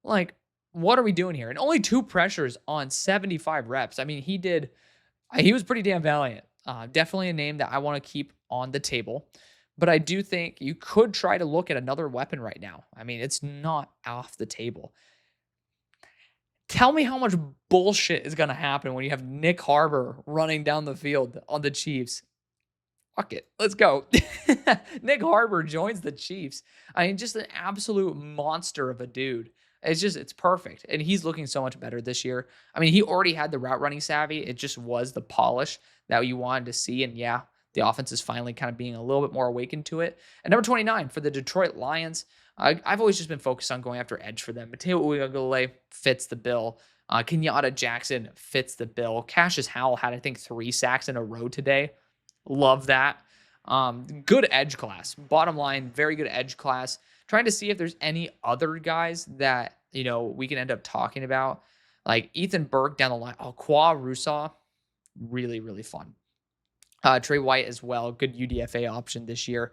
Like, what are we doing here? And only 2 pressures on 75 reps. I mean, he was pretty damn valiant. Definitely a name that I want to keep on the table. But I do think you could try to look at another weapon right now. I mean, it's not off the table. Tell me how much bullshit is going to happen when you have Nick Harbor running down the field on the Chiefs. Fuck it. Let's go. Nick Harbor joins the Chiefs. I mean, just an absolute monster of a dude. It's perfect. And he's looking so much better this year. I mean, he already had the route running savvy. It just was the polish that you wanted to see. And yeah, the offense is finally kind of being a little bit more awakened to it. And number 29 for the Detroit Lions, I've always just been focused on going after edge for them. Mateo Uiagalelei fits the bill. Kenyatta Jackson fits the bill. Cassius Howell had, I think, 3 sacks in a row today. Love that. Good edge class. Bottom line, very good edge class. Trying to see if there's any other guys that, we can end up talking about. Like Ethan Burke down the line. Oh, Kwa Rusaw. Really, really fun. Trey White as well. Good UDFA option this year.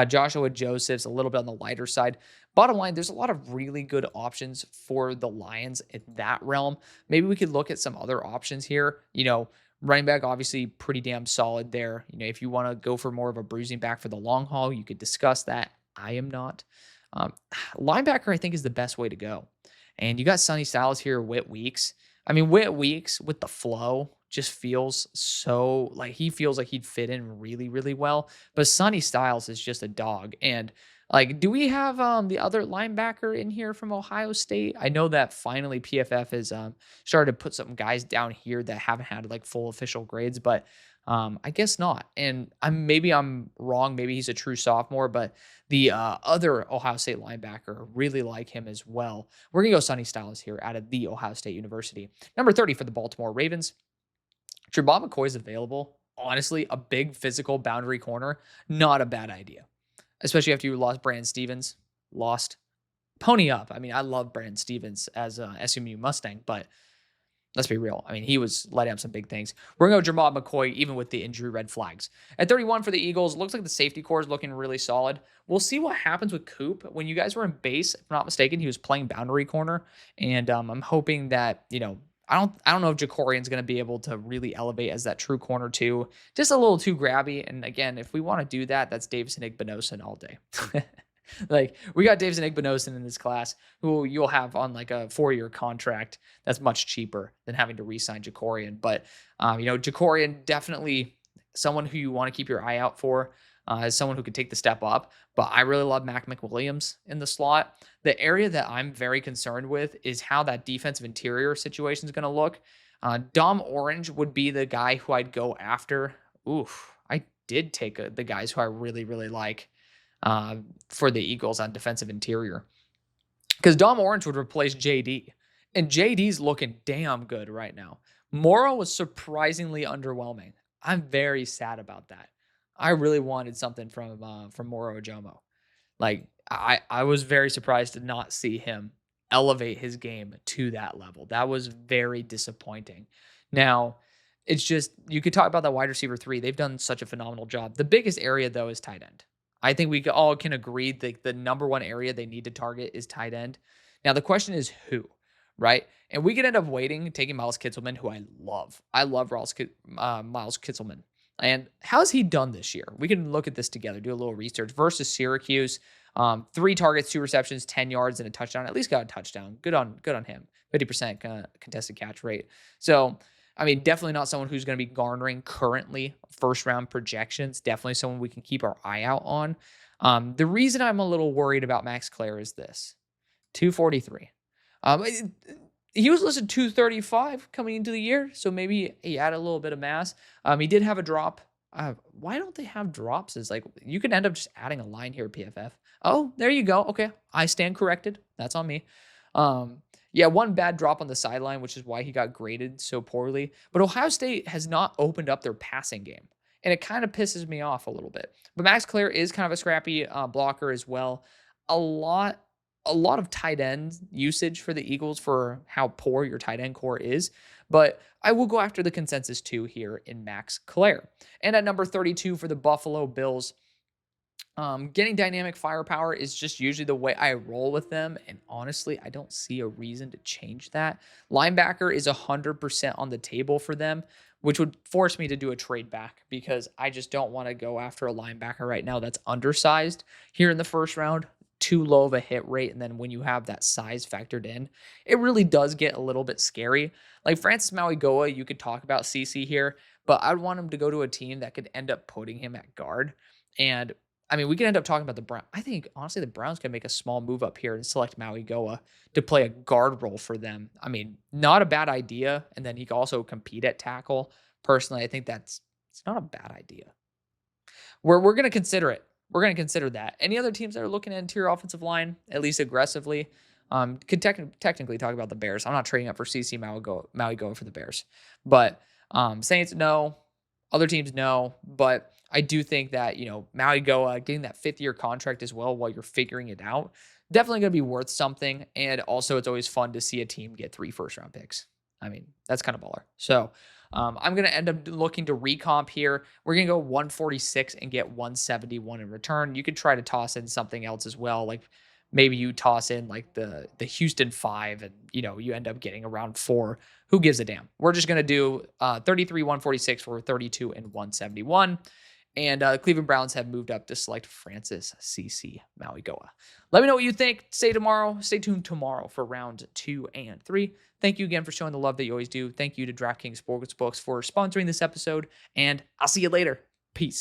Joshua Joseph's a little bit on the lighter side. Bottom line, there's a lot of really good options for the Lions in that realm. Maybe we could look at some other options here. Running back, obviously pretty damn solid there. If you want to go for more of a bruising back for the long haul, you could discuss that. I am not. Linebacker, I think, is the best way to go. And you got Sonny Styles here, Whit Weeks. I mean, Whit Weeks with the flow just feels so like he feels like he'd fit in really, really well. But Sonny Styles is just a dog. And like, do we have the other linebacker in here from Ohio State? I know that finally PFF has started to put some guys down here that haven't had like full official grades, but I guess not. And maybe I'm wrong. Maybe he's a true sophomore, but the other Ohio State linebacker, really like him as well. We're going to go Sonny Styles here out of the Ohio State University. Number 30 for the Baltimore Ravens. Trevon McCoy is available. Honestly, a big physical boundary corner, not a bad idea. Especially after you lost Brandon Stevens. Pony up. I mean, I love Brandon Stevens as a SMU Mustang, but let's be real. I mean, he was letting up some big things. We're going to go Jamal McCoy, even with the injury red flags. At 31 for the Eagles, looks like the safety core is looking really solid. We'll see what happens with Coop. When you guys were in base, if I'm not mistaken, he was playing boundary corner. And I'm hoping that, I don't know if Jacorian's going to be able to really elevate as that true corner too. Just a little too grabby. And again, if we want to do that, that's Davison Igbinosun all day. Like, we got Davison Igbinosun in this class, who you'll have on like a 4-year contract that's much cheaper than having to re-sign Jacorian. But, Jacorian, definitely someone who you want to keep your eye out for as someone who could take the step up. But I really love Mac McWilliams in the slot. The area that I'm very concerned with is how that defensive interior situation is going to look. Dom Orange would be the guy who I'd go after. Oof, I did take the guys who I really, really like for the Eagles on defensive interior. Because Dom Orange would replace JD. And JD's looking damn good right now. Morrow was surprisingly underwhelming. I'm very sad about that. I really wanted something from Moro Ojomo. Like I was very surprised to not see him elevate his game to that level. That was very disappointing. Now, it's just you could talk about that wide receiver 3. They've done such a phenomenal job. The biggest area though is tight end. I think we all can agree that the number one area they need to target is tight end. Now the question is who, right? And we could end up taking Miles Kitselman, who I love. I love Miles Kitselman. And how's he done this year? We can look at this together, do a little research. Versus Syracuse, 3 targets, 2 receptions, 10 yards, and a touchdown. At least got a touchdown. Good on him. 50% contested catch rate. So, I mean, definitely not someone who's going to be garnering currently first round projections. Definitely someone we can keep our eye out on. The reason I'm a little worried about Max Clare is this: 243. He was listed 235 coming into the year, so maybe he added a little bit of mass. He did have a drop. Why don't they have drops? Is like you can end up just adding a line here at PFF. Oh, there you go. Okay, I stand corrected. That's on me. Yeah, one bad drop on the sideline, which is why he got graded so poorly. But Ohio State has not opened up their passing game, and it kind of pisses me off a little bit. But Max Clare is kind of a scrappy blocker as well. A lot of tight end usage for the Eagles for how poor your tight end core is. But I will go after the consensus 2 here in Max Clare. And at number 32 for the Buffalo Bills, getting dynamic firepower is just usually the way I roll with them. And honestly, I don't see a reason to change that. Linebacker is 100% on the table for them, which would force me to do a trade back because I just don't want to go after a linebacker right now that's undersized here in the first round. Too low of a hit rate. And then when you have that size factored in, it really does get a little bit scary. Like Francis Mauigoa, you could talk about CC here, but I'd want him to go to a team that could end up putting him at guard. And I mean, we could end up talking about the Browns. I think honestly, the Browns can make a small move up here and select Mauigoa to play a guard role for them. I mean, not a bad idea. And then he can also compete at tackle. Personally, I think it's not a bad idea. We're going to consider it. We're going to consider that. Any other teams that are looking at interior offensive line, at least aggressively, could technically talk about the Bears. I'm not trading up for CC Mauigoa for the Bears. But Saints, no. Other teams, no. But I do think that, Mauigoa getting that 5th-year contract as well while you're figuring it out, definitely going to be worth something. And also, it's always fun to see a team get 3 first-round picks. I mean, that's kind of baller. So I'm going to end up looking to recomp here. We're going to go 146 and get 171 in return. You could try to toss in something else as well. Like maybe you toss in like the Houston 5 and, you end up getting around 4. Who gives a damn? We're just going to do 33, 146 for 32 and 171. And Cleveland Browns have moved up to select Francis CC Mauigoa. Let me know what you think. Stay tuned tomorrow for round 2 and 3. Thank you again for showing the love that you always do. Thank you to DraftKings Sportsbooks for sponsoring this episode. And I'll see you later. Peace.